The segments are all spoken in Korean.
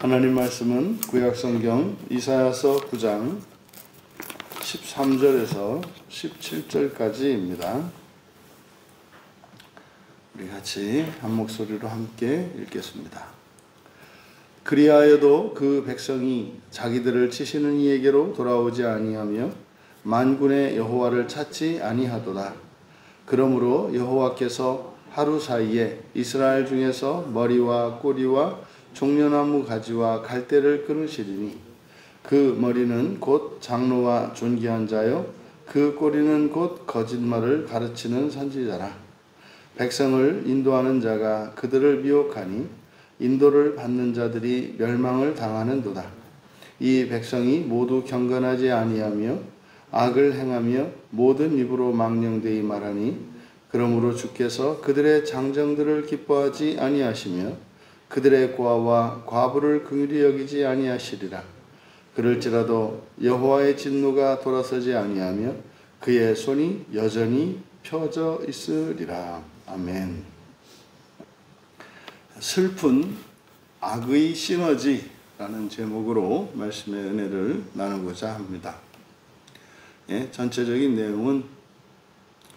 하나님 말씀은 구약성경 이사야서 9장 13절에서 17절까지입니다. 우리 같이 한 목소리로 함께 읽겠습니다. 그리하여도 그 백성이 자기들을 치시는 이에게로 돌아오지 아니하며 만군의 여호와를 찾지 아니하도다. 그러므로 여호와께서 하루 사이에 이스라엘 중에서 머리와 꼬리와 종려나무 가지와 갈대를 끊으시리니 그 머리는 곧 장로와 존귀한 자요 그 꼬리는 곧 거짓말을 가르치는 선지자라. 백성을 인도하는 자가 그들을 미혹하니 인도를 받는 자들이 멸망을 당하는도다. 이 백성이 모두 경건하지 아니하며 악을 행하며 모든 입으로 망령되이 말하니 그러므로 주께서 그들의 장정들을 기뻐하지 아니하시며 그들의 고아와 과부를 긍휼히 여기지 아니하시리라. 그럴지라도 여호와의 진노가 돌아서지 아니하며 그의 손이 여전히 펴져 있으리라. 아멘. 슬픈 악의 시너지라는 제목으로 말씀의 은혜를 나누고자 합니다. 전체적인 내용은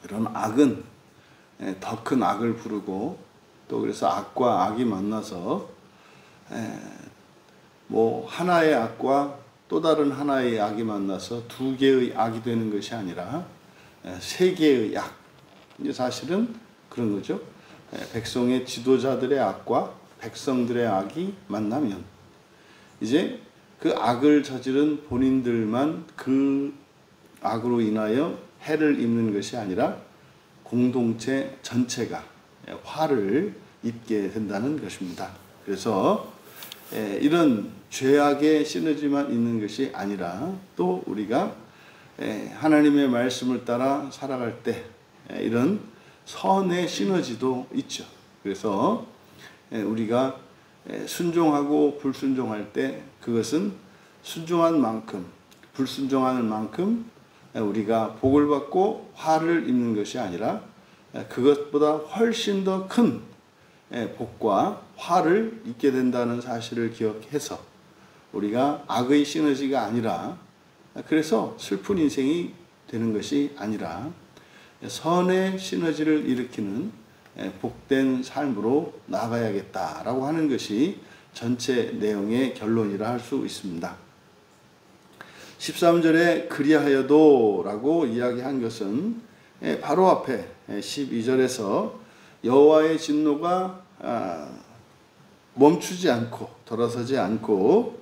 이런 악은 더 큰 악을 부르고 또 그래서 악과 악이 만나서 하나의 악과 또 다른 하나의 악이 만나서 두 개의 악이 되는 것이 아니라 세 개의 악. 이제 사실은 그런 거죠. 백성의 지도자들의 악과 백성들의 악이 만나면 이제 그 악을 저지른 본인들만 그 악으로 인하여 해를 입는 것이 아니라 공동체 전체가 화를 입게 된다는 것입니다. 그래서 이런 죄악의 시너지만 있는 것이 아니라 또 우리가 하나님의 말씀을 따라 살아갈 때 이런 선의 시너지도 있죠. 그래서 우리가 순종하고 불순종할 때 그것은 순종한 만큼 불순종하는 만큼 우리가 복을 받고 화를 입는 것이 아니라 그것보다 훨씬 더 큰 복과 화를 입게 된다는 사실을 기억해서 우리가 악의 시너지가 아니라 그래서 슬픈 인생이 되는 것이 아니라 선의 시너지를 일으키는 복된 삶으로 나아가야겠다라고 하는 것이 전체 내용의 결론이라 할 수 있습니다. 13절에 그리하여도 라고 이야기한 것은 바로 앞에 12절에서 여호와의 진노가 멈추지 않고 돌아서지 않고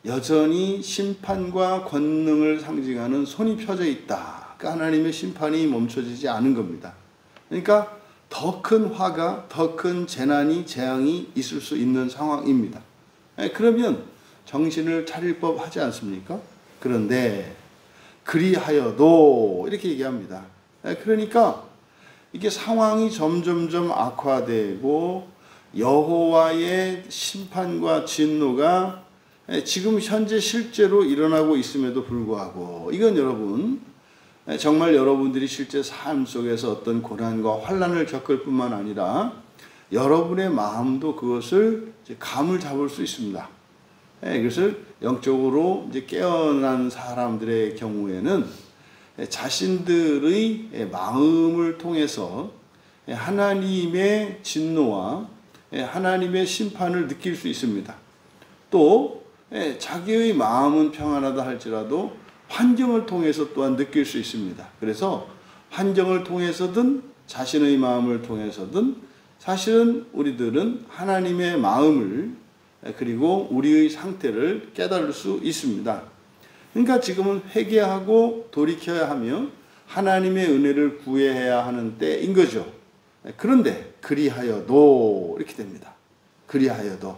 여전히 심판과 권능을 상징하는 손이 펴져 있다. 그러니까 하나님의 심판이 멈춰지지 않은 겁니다. 그러니까 더 큰 화가 더 큰 재앙이 있을 수 있는 상황입니다. 그러면 정신을 차릴 법 하지 않습니까? 그런데 그리하여도 이렇게 얘기합니다. 그러니까 이게 상황이 점점점 악화되고 여호와의 심판과 진노가 지금 현재 실제로 일어나고 있음에도 불구하고 이건 여러분 정말 여러분들이 실제 삶 속에서 어떤 고난과 환난을 겪을 뿐만 아니라 여러분의 마음도 그것을 감을 잡을 수 있습니다. 그것을 영적으로 이제 깨어난 사람들의 경우에는 자신들의 마음을 통해서 하나님의 진노와 하나님의 심판을 느낄 수 있습니다. 또 자기의 마음은 평안하다 할지라도 환경을 통해서 또한 느낄 수 있습니다. 그래서 환경을 통해서든 자신의 마음을 통해서든 사실은 우리들은 하나님의 마음을 그리고 우리의 상태를 깨달을 수 있습니다. 그러니까 지금은 회개하고 돌이켜야 하며 하나님의 은혜를 구해야 하는 때인 거죠. 그런데 그리하여도 이렇게 됩니다. 그리하여도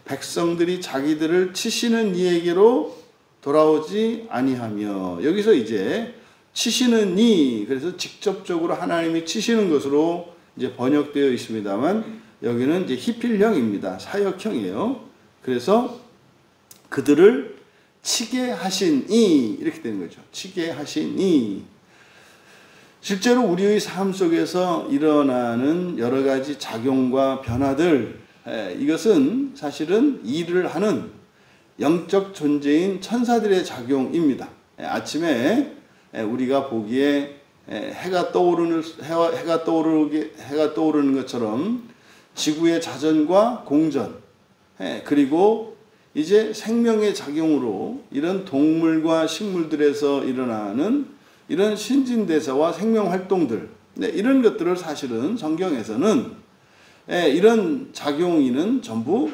백성들이 자기들을 치시는 이에게로 돌아오지 아니하며 여기서 이제 치시는 이 그래서 직접적으로 하나님이 치시는 것으로 이제 번역되어 있습니다만 여기는 이제 히필형입니다. 사역형이에요. 그래서 그들을 치게 하시니 이렇게 되는 거죠. 치게 하시니 실제로 우리의 삶 속에서 일어나는 여러 가지 작용과 변화들 이것은 사실은 일을 하는 영적 존재인 천사들의 작용입니다. 아침에 우리가 보기에 해가 떠오르는 것처럼 지구의 자전과 공전, 그리고 이제 생명의 작용으로 이런 동물과 식물들에서 일어나는 이런 신진대사와 생명 활동들, 이런 것들을 사실은 성경에서는 이런 작용이는 전부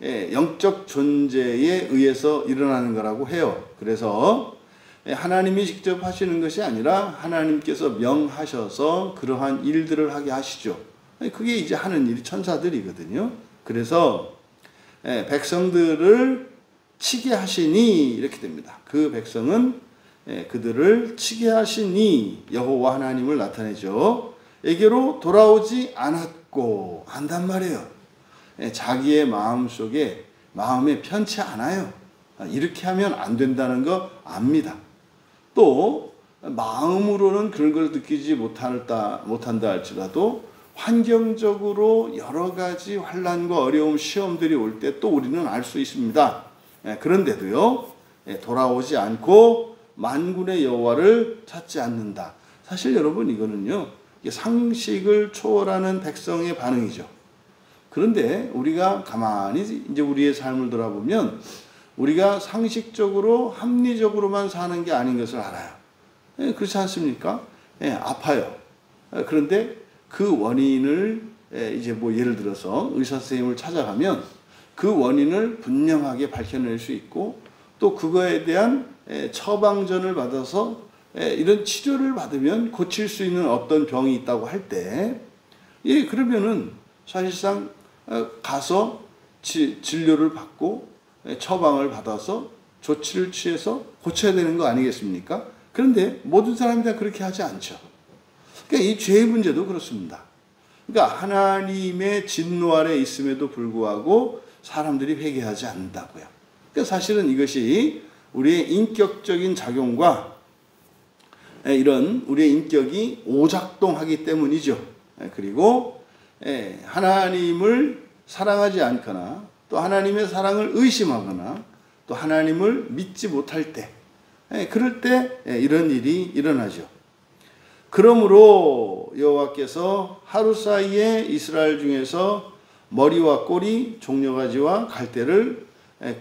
영적 존재에 의해서 일어나는 거라고 해요. 그래서 하나님이 직접 하시는 것이 아니라 하나님께서 명하셔서 그러한 일들을 하게 하시죠. 그게 이제 하는 일이 천사들이거든요. 그래서 백성들을 치게 하시니 이렇게 됩니다. 그 백성은 그들을 치게 하시니 여호와 하나님을 나타내죠. 에게로 돌아오지 않았고 안단 말이에요. 자기의 마음에 편치 않아요. 이렇게 하면 안 된다는 거 압니다. 또 마음으로는 그런 걸 느끼지 못한다 할지라도 환경적으로 여러 가지 환난과 어려움, 시험들이 올 때 또 우리는 알 수 있습니다. 그런데도요, 돌아오지 않고 만군의 여호와를 찾지 않는다. 사실 여러분 이거는요, 상식을 초월하는 백성의 반응이죠. 그런데 우리가 가만히 이제 우리의 삶을 돌아보면 우리가 상식적으로 합리적으로만 사는 게 아닌 것을 알아요. 그렇지 않습니까? 아파요. 그런데 그 원인을 이제 뭐 예를 들어서 의사 선생님을 찾아가면 그 원인을 분명하게 밝혀낼 수 있고 또 그거에 대한 처방전을 받아서 이런 치료를 받으면 고칠 수 있는 어떤 병이 있다고 할 때, 그러면은 사실상 가서 진료를 받고 처방을 받아서 조치를 취해서 고쳐야 되는 거 아니겠습니까? 그런데 모든 사람이 다 그렇게 하지 않죠. 그러니까 이 죄의 문제도 그렇습니다. 그러니까 하나님의 진노 아래 있음에도 불구하고 사람들이 회개하지 않는다고요. 그러니까 사실은 이것이 우리의 인격적인 작용과 이런 우리의 인격이 오작동하기 때문이죠. 그리고 하나님을 사랑하지 않거나 또 하나님의 사랑을 의심하거나 또 하나님을 믿지 못할 때, 그럴 때 이런 일이 일어나죠. 그러므로 여호와께서 하루 사이에 이스라엘 중에서 머리와 꼬리, 종려가지와 갈대를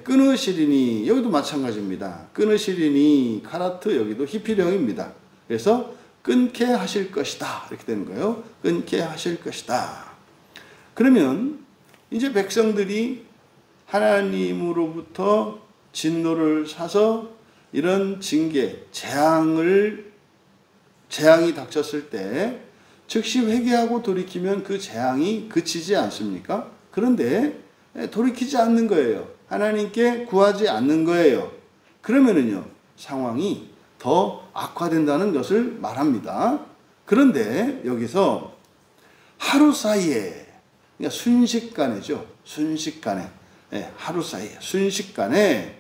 끊으시리니, 여기도 마찬가지입니다. 끊으시리니, 카라트, 여기도 히필형입니다. 그래서 끊게 하실 것이다, 이렇게 되는 거예요. 끊게 하실 것이다. 그러면 이제 백성들이 하나님으로부터 진노를 사서 이런 징계, 재앙이 닥쳤을 때 즉시 회개하고 돌이키면 그 재앙이 그치지 않습니까? 그런데 돌이키지 않는 거예요. 하나님께 구하지 않는 거예요. 그러면은요, 상황이 더 악화된다는 것을 말합니다. 그런데 여기서 하루 사이에, 그러니까 순식간에죠. 순식간에, 하루 사이에, 순식간에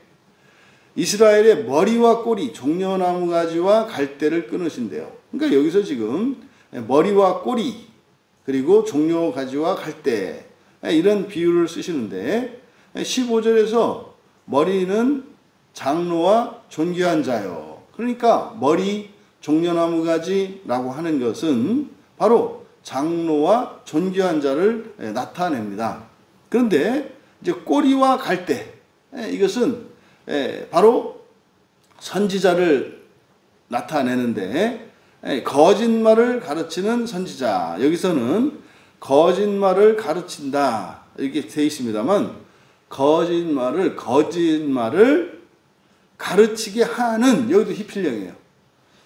이스라엘의 머리와 꼬리, 종려나무 가지와 갈대를 끊으신대요. 그러니까 여기서 지금 머리와 꼬리, 그리고 종려 가지와 갈대, 이런 비유를 쓰시는데 15절에서 머리는 장로와 존귀한 자요. 그러니까 머리, 종려나무 가지라고 하는 것은 바로 장로와 존귀한 자를 나타냅니다. 그런데 이제 꼬리와 갈대, 이것은 바로 선지자를 나타내는데, 거짓말을 가르치는 선지자, 여기서는 거짓말을 가르친다 이렇게 되어 있습니다만, 거짓말을 가르치게 하는, 여기도 히필령이에요.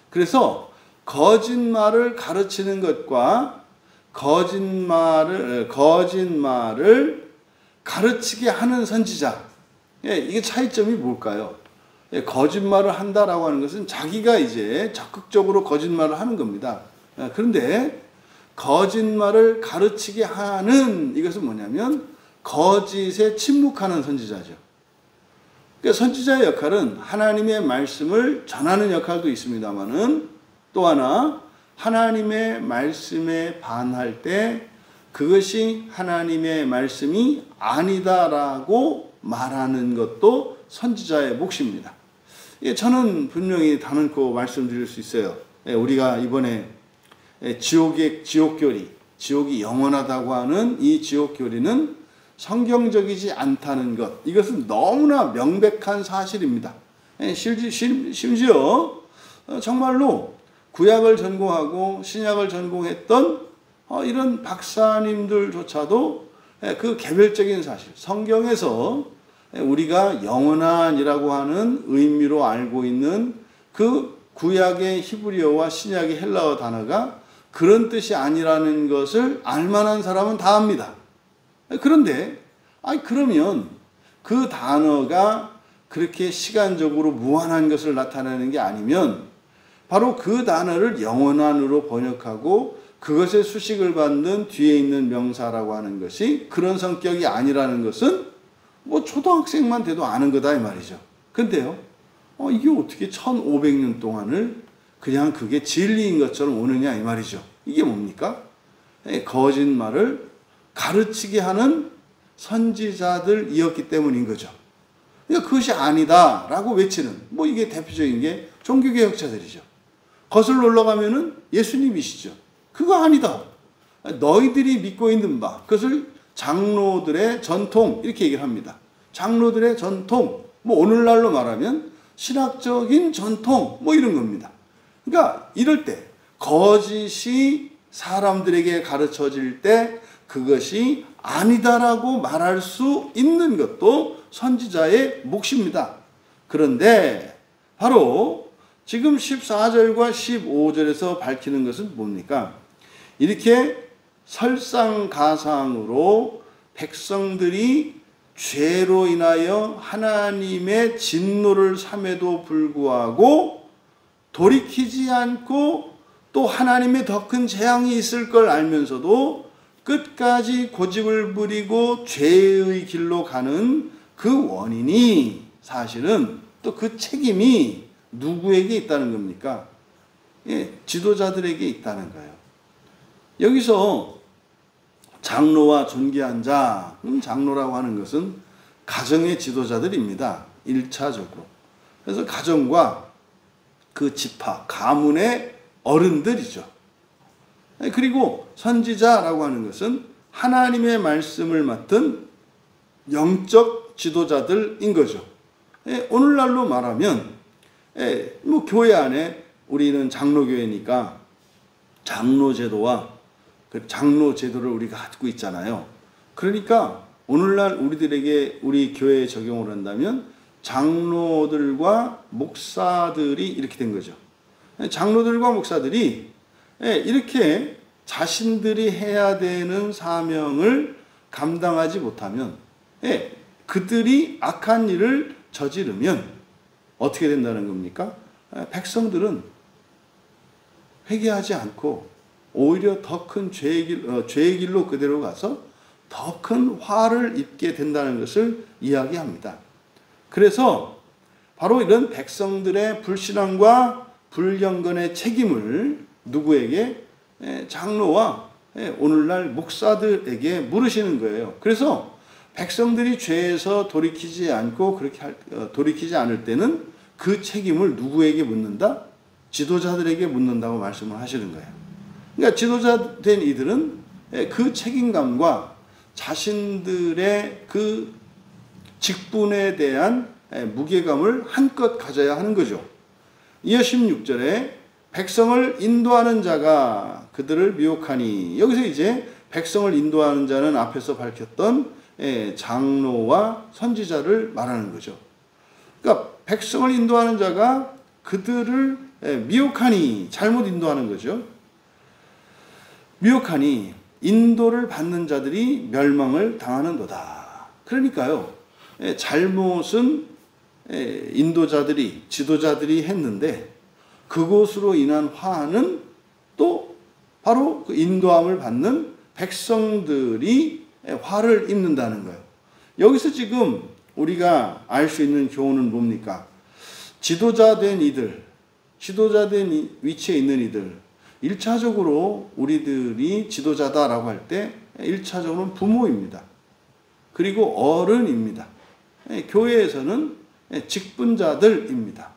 그래서 거짓말을 가르치는 것과 거짓말을 가르치게 하는 선지자, 이게 차이점이 뭘까요? 거짓말을 한다라고 하는 것은 자기가 이제 적극적으로 거짓말을 하는 겁니다. 그런데 거짓말을 가르치게 하는, 이것은 뭐냐면 거짓에 침묵하는 선지자죠. 그러니까 선지자의 역할은 하나님의 말씀을 전하는 역할도 있습니다만은 또 하나, 하나님의 말씀에 반할 때 그것이 하나님의 말씀이 아니다라고 말하는 것도 선지자의 몫입니다. 저는 분명히 단언코 말씀드릴 수 있어요. 우리가 이번에 지옥교리, 지옥이 영원하다고 하는 이 지옥교리는 성경적이지 않다는 것, 이것은 너무나 명백한 사실입니다. 심지어 정말로 구약을 전공하고 신약을 전공했던 이런 박사님들조차도 그 개별적인 사실, 성경에서 우리가 영원한이라고 하는 의미로 알고 있는 그 구약의 히브리어와 신약의 헬라어 단어가 그런 뜻이 아니라는 것을 알만한 사람은 다 압니다. 그런데 그러면 그 단어가 그렇게 시간적으로 무한한 것을 나타내는 게 아니면 바로 그 단어를 영원한으로 번역하고 그것의 수식을 받는 뒤에 있는 명사라고 하는 것이 그런 성격이 아니라는 것은 뭐 초등학생만 돼도 아는 거다 이 말이죠. 근데요, 이게 어떻게 1500년 동안을 그냥 그게 진리인 것처럼 오느냐 이 말이죠. 이게 뭡니까? 거짓말을 가르치게 하는 선지자들이었기 때문인 거죠. 그러니까 그것이 아니다라고 외치는, 뭐 이게 대표적인 게 종교개혁자들이죠. 거슬러 올라가면은 예수님이시죠. 그거 아니다. 너희들이 믿고 있는 바, 그것을 장로들의 전통 이렇게 얘기를 합니다. 장로들의 전통, 뭐 오늘날로 말하면 신학적인 전통, 뭐 이런 겁니다. 그러니까 이럴 때 거짓이 사람들에게 가르쳐질 때 그것이 아니다라고 말할 수 있는 것도 선지자의 몫입니다. 그런데 바로 지금 14절과 15절에서 밝히는 것은 뭡니까? 이렇게 설상가상으로 백성들이 죄로 인하여 하나님의 진노를 삼에도 불구하고 돌이키지 않고 또 하나님의 더 큰 재앙이 있을 걸 알면서도 끝까지 고집을 부리고 죄의 길로 가는 그 원인이 사실은 또 그 책임이 누구에게 있다는 겁니까? 지도자들에게 있다는 거예요. 여기서 장로와 존귀한 자, 장로라고 하는 것은 가정의 지도자들입니다. 1차적으로. 그래서 가정과 그 지파, 가문의 어른들이죠. 그리고 선지자라고 하는 것은 하나님의 말씀을 맡은 영적 지도자들인 거죠. 오늘날로 말하면 뭐 교회 안에 우리는 장로교회니까 장로제도와 그 장로제도를 우리가 갖고 있잖아요. 그러니까 오늘날 우리들에게 우리 교회에 적용을 한다면 장로들과 목사들이 이렇게 된 거죠. 장로들과 목사들이 이렇게 자신들이 해야 되는 사명을 감당하지 못하면 그들이 악한 일을 저지르면 어떻게 된다는 겁니까? 백성들은 회개하지 않고 오히려 더 큰 죄의 길로 그대로 가서 더 큰 화를 입게 된다는 것을 이야기합니다. 그래서 바로 이런 백성들의 불신앙과 불경건의 책임을 누구에게? 장로와 오늘날 목사들에게 물으시는 거예요. 그래서 백성들이 죄에서 돌이키지 않고 돌이키지 않을 때는 그 책임을 누구에게 묻는다? 지도자들에게 묻는다고 말씀을 하시는 거예요. 그러니까 지도자 된 이들은 그 책임감과 자신들의 그 직분에 대한 무게감을 한껏 가져야 하는 거죠. 이어 16절에 백성을 인도하는 자가 그들을 미혹하니, 여기서 이제 백성을 인도하는 자는 앞에서 밝혔던 장로와 선지자를 말하는 거죠. 그러니까 백성을 인도하는 자가 그들을 미혹하니, 잘못 인도하는 거죠. 미혹하니 인도를 받는 자들이 멸망을 당하는도다. 그러니까요, 잘못은 인도자들이, 지도자들이 했는데 그것으로 인한 화는 또 바로 그 인도함을 받는 백성들이 화를 입는다는 거예요. 여기서 지금 우리가 알 수 있는 교훈은 뭡니까? 지도자된 이들, 지도자된 위치에 있는 이들, 1차적으로 우리들이 지도자다라고 할 때 1차적으로는 부모입니다. 그리고 어른입니다. 교회에서는 직분자들입니다.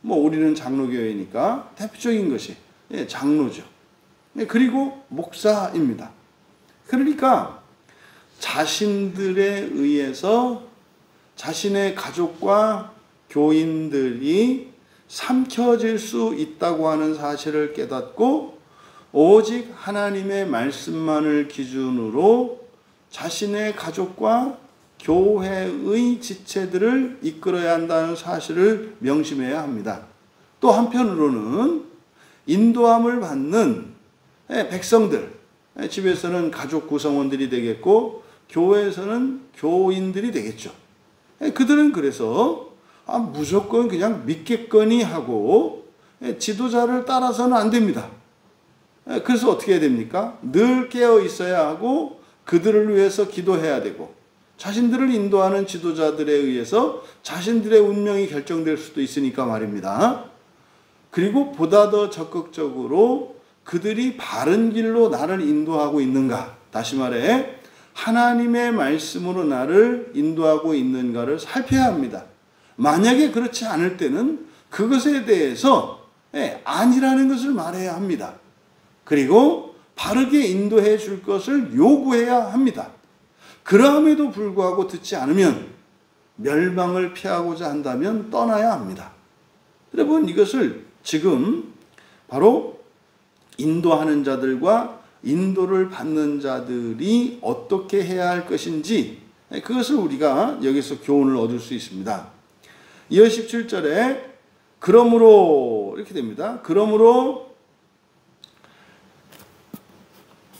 뭐 우리는 장로교회니까 대표적인 것이 장로죠. 그리고 목사입니다. 그러니까 자신들에 의해서 자신의 가족과 교인들이 삼켜질 수 있다고 하는 사실을 깨닫고 오직 하나님의 말씀만을 기준으로 자신의 가족과 교회의 지체들을 이끌어야 한다는 사실을 명심해야 합니다. 또 한편으로는 인도함을 받는 백성들, 집에서는 가족 구성원들이 되겠고 교회에서는 교인들이 되겠죠. 그들은 그래서 무조건 그냥 믿겠거니 하고 지도자를 따라서는 안 됩니다. 그래서 어떻게 해야 됩니까? 늘 깨어 있어야 하고 그들을 위해서 기도해야 되고 자신들을 인도하는 지도자들에 의해서 자신들의 운명이 결정될 수도 있으니까 말입니다. 그리고 보다 더 적극적으로 그들이 바른 길로 나를 인도하고 있는가, 다시 말해 하나님의 말씀으로 나를 인도하고 있는가를 살펴야 합니다. 만약에 그렇지 않을 때는 그것에 대해서 아니라는 것을 말해야 합니다. 그리고 바르게 인도해 줄 것을 요구해야 합니다. 그럼에도 불구하고 듣지 않으면 멸망을 피하고자 한다면 떠나야 합니다. 여러분, 이것을 지금 바로 인도하는 자들과 인도를 받는 자들이 어떻게 해야 할 것인지 그것을 우리가 여기서 교훈을 얻을 수 있습니다. 이어 17절에 그러므로 이렇게 됩니다. 그러므로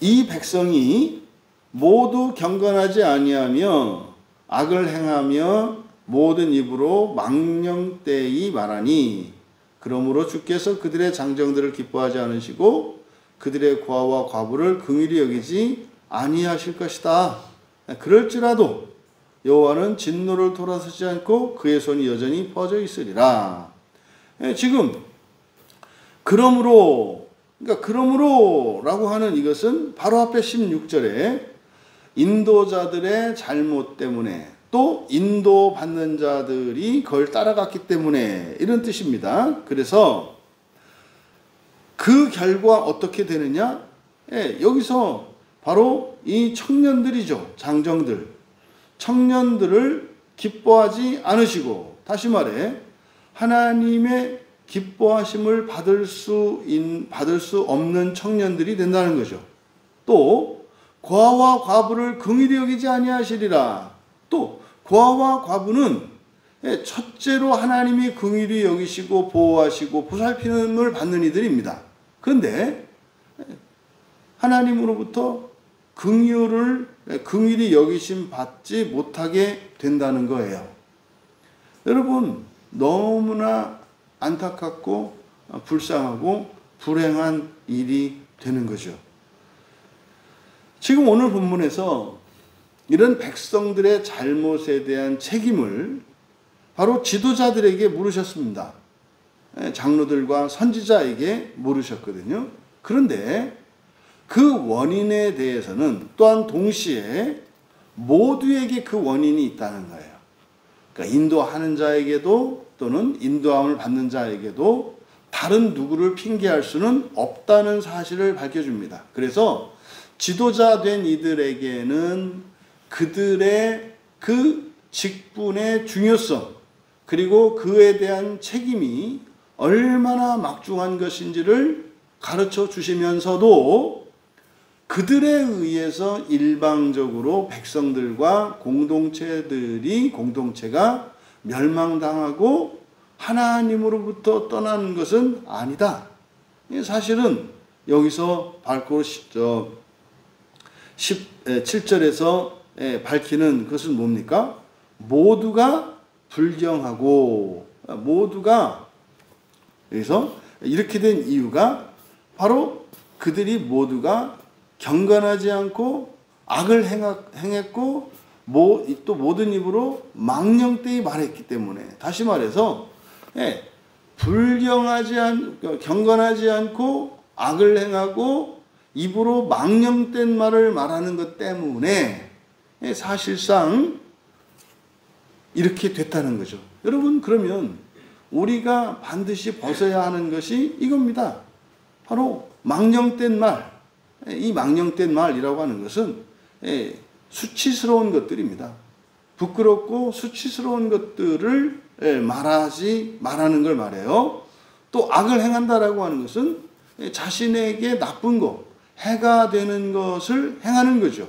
이 백성이 모두 경건하지 아니하며 악을 행하며 모든 입으로 망령되이 말하니 그러므로 주께서 그들의 장정들을 기뻐하지 않으시고 그들의 고아와 과부를 긍휼히 여기지 아니하실 것이다. 그럴지라도 여호와는 진노를 돌아서지 않고 그의 손이 여전히 퍼져 있으리라. 지금 그러므로, 그러니까 그러므로라고 하는 이것은 바로 앞에 16절에 인도자들의 잘못 때문에 또 인도받는 자들이 그걸 따라갔기 때문에 이런 뜻입니다. 그래서 그 결과 어떻게 되느냐? 여기서 바로 이 청년들이죠. 장정들. 청년들을 기뻐하지 않으시고, 다시 말해 하나님의 기뻐하심을 받을 수 없는 청년들이 된다는 거죠. 또 고아와 과부를 긍휼히 여기지 아니하시리라. 또 고아와 과부는 첫째로 하나님이 긍휼히 여기시고 보호하시고 보살핌을 받는 이들입니다. 그런데 하나님으로부터 긍휼히 여기심 받지 못하게 된다는 거예요. 여러분, 너무나 안타깝고 불쌍하고 불행한 일이 되는 거죠. 지금 오늘 본문에서 이런 백성들의 잘못에 대한 책임을 바로 지도자들에게 물으셨습니다. 장로들과 선지자에게 물으셨거든요. 그런데 그 원인에 대해서는 또한 동시에 모두에게 그 원인이 있다는 거예요. 그러니까 인도하는 자에게도 또는 인도함을 받는 자에게도 다른 누구를 핑계할 수는 없다는 사실을 밝혀줍니다. 그래서 지도자 된 이들에게는 그들의 그 직분의 중요성 그리고 그에 대한 책임이 얼마나 막중한 것인지를 가르쳐 주시면서도 그들에 의해서 일방적으로 백성들과 공동체가 멸망당하고 하나님으로부터 떠나는 것은 아니다. 사실은 여기서 밝고 17절에서 밝히는 것은 뭡니까? 모두가 불경하고, 모두가, 그래서 이렇게 된 이유가 바로 그들이 모두가 경건하지 않고 악을 행했고 또 모든 입으로 망령되이 말했기 때문에, 다시 말해서 경건하지 않고 악을 행하고 입으로 망령된 말을 말하는 것 때문에 사실상 이렇게 됐다는 거죠. 여러분, 그러면 우리가 반드시 벗어야 하는 것이 이겁니다. 바로 망령된 말. 이 망령된 말이라고 하는 것은 수치스러운 것들입니다. 부끄럽고 수치스러운 것들을 말하는 걸 말해요. 또 악을 행한다라고 하는 것은 자신에게 나쁜 것, 해가 되는 것을 행하는 거죠.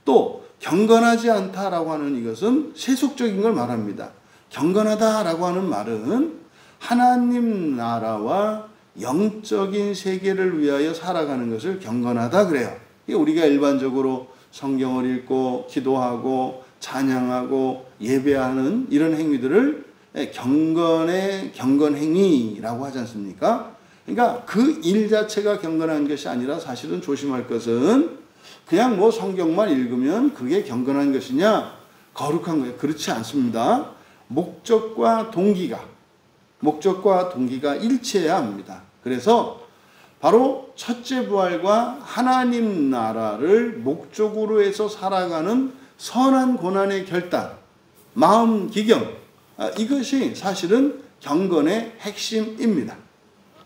또 경건하지 않다라고 하는 이것은 세속적인 걸 말합니다. 경건하다라고 하는 말은 하나님 나라와 영적인 세계를 위하여 살아가는 것을 경건하다 그래요. 우리가 일반적으로 성경을 읽고 기도하고 찬양하고 예배하는 이런 행위들을 경건의 경건행위라고 하지 않습니까? 그러니까 그 일 자체가 경건한 것이 아니라 사실은 조심할 것은 그냥 뭐 성경만 읽으면 그게 경건한 것이냐, 거룩한 거예요. 그렇지 않습니다. 목적과 동기가 일치해야 합니다. 그래서 바로 첫째 부활과 하나님 나라를 목적으로 해서 살아가는 선한 고난의 결단, 마음 기경, 이것이 사실은 경건의 핵심입니다.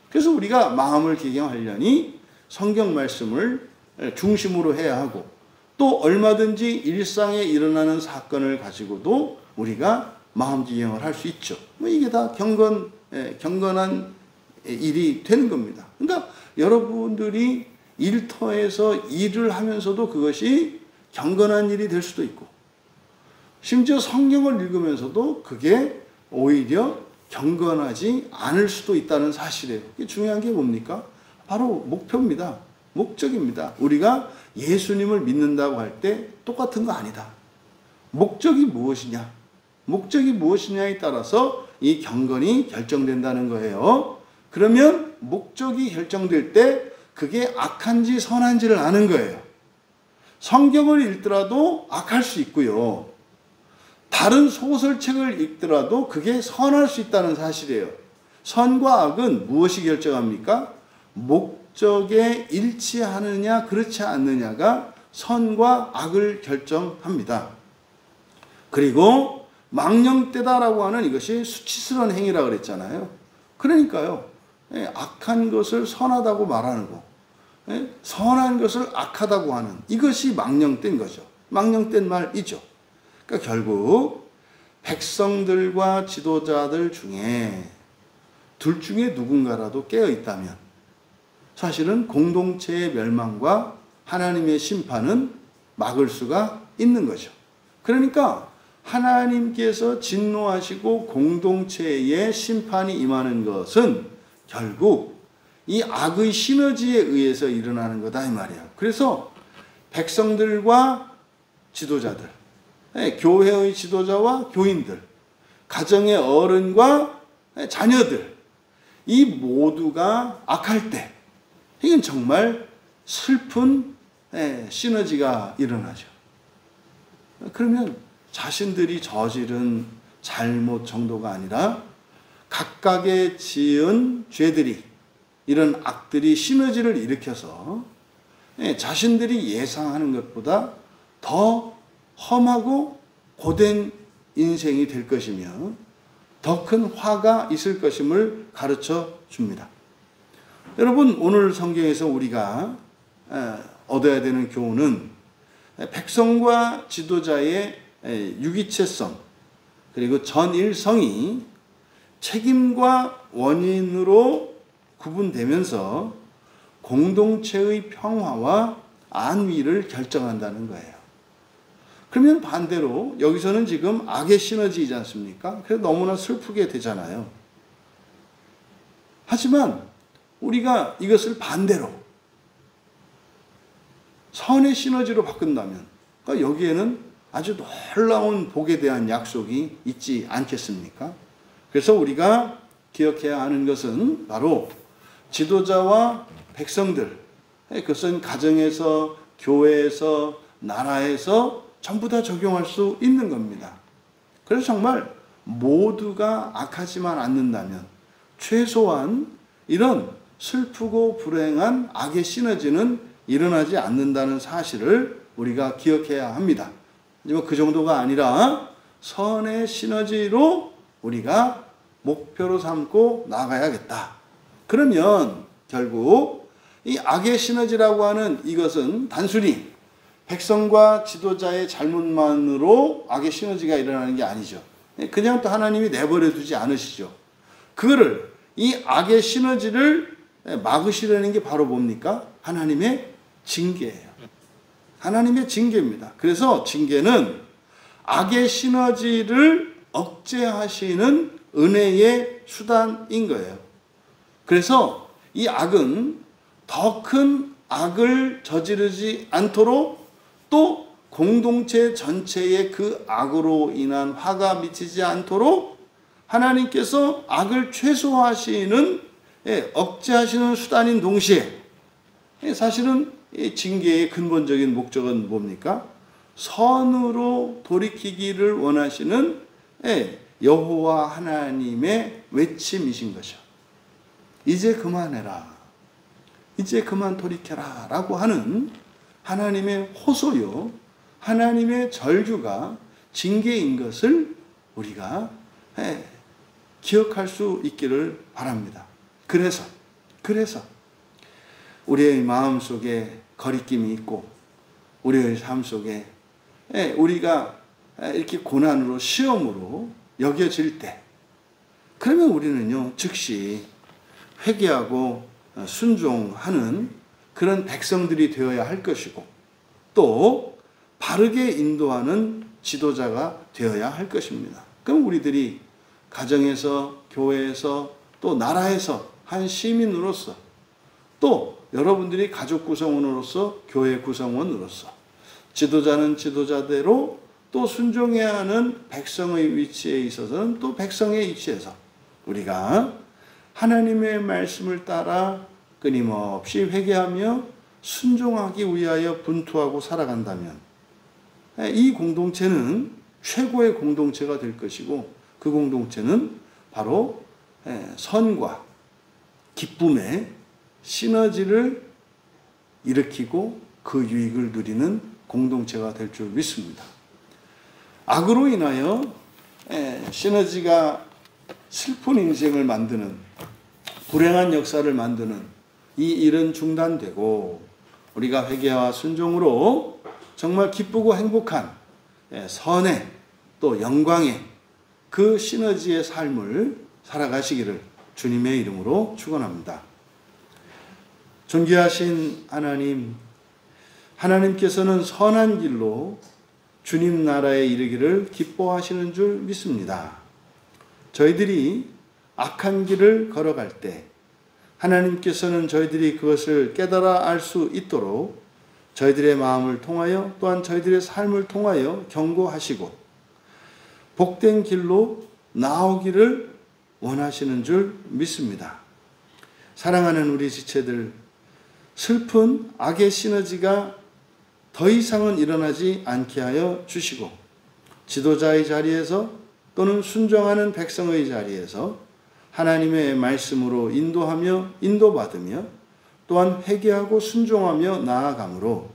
그래서 우리가 마음을 기경하려니 성경 말씀을 중심으로 해야 하고, 또 얼마든지 일상에 일어나는 사건을 가지고도 우리가 마음 기경을 할 수 있죠. 이게 다 경건한 일이 되는 겁니다. 그러니까 여러분들이 일터에서 일을 하면서도 그것이 경건한 일이 될 수도 있고, 심지어 성경을 읽으면서도 그게 오히려 경건하지 않을 수도 있다는 사실이에요. 이게 중요한 게 뭡니까? 바로 목표입니다. 목적입니다. 우리가 예수님을 믿는다고 할 때 똑같은 거 아니다. 목적이 무엇이냐? 목적이 무엇이냐에 따라서 이 경건이 결정된다는 거예요. 그러면 목적이 결정될 때 그게 악한지 선한지를 아는 거예요. 성경을 읽더라도 악할 수 있고요. 다른 소설책을 읽더라도 그게 선할 수 있다는 사실이에요. 선과 악은 무엇이 결정합니까? 목적에 일치하느냐 그렇지 않느냐가 선과 악을 결정합니다. 그리고 망령되다라고 하는 이것이 수치스러운 행위라고 그랬잖아요. 그러니까요, 악한 것을 선하다고 말하는 거, 선한 것을 악하다고 하는 이것이 망령된 거죠. 망령된 말이죠. 그러니까 결국 백성들과 지도자들 중에 둘 중에 누군가라도 깨어 있다면 사실은 공동체의 멸망과 하나님의 심판은 막을 수가 있는 거죠. 그러니까 하나님께서 진노하시고 공동체에 심판이 임하는 것은 결국 이 악의 시너지에 의해서 일어나는 거다 이 말이에요. 그래서 백성들과 지도자들, 교회의 지도자와 교인들, 가정의 어른과 자녀들, 이 모두가 악할 때 이건 정말 슬픈 시너지가 일어나죠. 그러면 자신들이 저지른 잘못 정도가 아니라 각각의 지은 죄들이, 이런 악들이 시너지를 일으켜서 자신들이 예상하는 것보다 더 험하고 고된 인생이 될 것이며 더 큰 화가 있을 것임을 가르쳐 줍니다. 여러분, 오늘 성경에서 우리가 얻어야 되는 교훈은 백성과 지도자의 유기체성 그리고 전일성이 책임과 원인으로 구분되면서 공동체의 평화와 안위를 결정한다는 거예요. 그러면 반대로 여기서는 지금 악의 시너지이지 않습니까? 그래서 너무나 슬프게 되잖아요. 하지만 우리가 이것을 반대로 선의 시너지로 바꾼다면, 그러니까 여기에는 아주 놀라운 복에 대한 약속이 있지 않겠습니까? 그래서 우리가 기억해야 하는 것은 바로 지도자와 백성들, 그것은 가정에서, 교회에서, 나라에서 전부 다 적용할 수 있는 겁니다. 그래서 정말 모두가 악하지만 않는다면 최소한 이런 슬프고 불행한 악의 시너지는 일어나지 않는다는 사실을 우리가 기억해야 합니다. 하지만 그 정도가 아니라 선의 시너지로 우리가 목표로 삼고 나가야겠다. 그러면 결국 이 악의 시너지라고 하는 이것은 단순히 백성과 지도자의 잘못만으로 악의 시너지가 일어나는 게 아니죠. 그냥 또 하나님이 내버려 두지 않으시죠. 그거를 이 악의 시너지를 막으시려는 게 바로 뭡니까? 하나님의 징계예요. 하나님의 징계입니다. 그래서 징계는 악의 시너지를 억제하시는 은혜의 수단인 거예요. 그래서 이 악은 더 큰 악을 저지르지 않도록 또 공동체 전체에 그 악으로 인한 화가 미치지 않도록 하나님께서 악을 최소화하시는, 억제하시는 수단인 동시에 사실은 이 징계의 근본적인 목적은 뭡니까? 선으로 돌이키기를 원하시는 여호와 하나님의 외침이신 것이요. 이제 그만해라. 이제 그만 돌이켜라 라고 하는 하나님의 호소요, 하나님의 절규가 징계인 것을 우리가 기억할 수 있기를 바랍니다. 그래서 우리의 마음속에 거리낌이 있고 우리의 삶 속에 우리가 이렇게 고난으로 시험으로 여겨질 때, 그러면 우리는요 즉시 회개하고 순종하는 그런 백성들이 되어야 할 것이고 또 바르게 인도하는 지도자가 되어야 할 것입니다. 그럼 우리들이 가정에서, 교회에서, 또 나라에서 한 시민으로서, 또 여러분들이 가족 구성원으로서, 교회 구성원으로서, 지도자는 지도자대로 또 순종해야 하는 백성의 위치에 있어서는 또 백성의 위치에서 우리가 하나님의 말씀을 따라 끊임없이 회개하며 순종하기 위하여 분투하고 살아간다면 이 공동체는 최고의 공동체가 될 것이고, 그 공동체는 바로 선과 기쁨의 시너지를 일으키고 그 유익을 누리는 공동체가 될 줄 믿습니다. 악으로 인하여 시너지가 슬픈 인생을 만드는, 불행한 역사를 만드는 이 일은 중단되고 우리가 회개와 순종으로 정말 기쁘고 행복한 선의 또 영광의 그 시너지의 삶을 살아가시기를 주님의 이름으로 축원합니다. 존귀하신 하나님, 하나님께서는 선한 길로 주님 나라에 이르기를 기뻐하시는 줄 믿습니다. 저희들이 악한 길을 걸어갈 때 하나님께서는 저희들이 그것을 깨달아 알 수 있도록 저희들의 마음을 통하여 또한 저희들의 삶을 통하여 경고하시고 복된 길로 나오기를 원하시는 줄 믿습니다. 사랑하는 우리 지체들, 슬픈 악의 시너지가 더 이상은 일어나지 않게 하여 주시고 지도자의 자리에서 또는 순종하는 백성의 자리에서 하나님의 말씀으로 인도하며 인도받으며 또한 회개하고 순종하며 나아가므로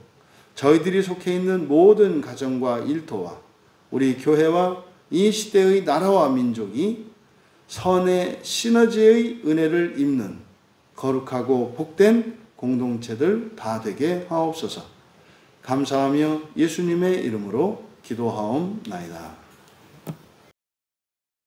저희들이 속해 있는 모든 가정과 일터와 우리 교회와 이 시대의 나라와 민족이 선의 시너지의 은혜를 입는 거룩하고 복된 공동체들 다 되게 하옵소서. 감사하며 예수님의 이름으로 기도하옵나이다.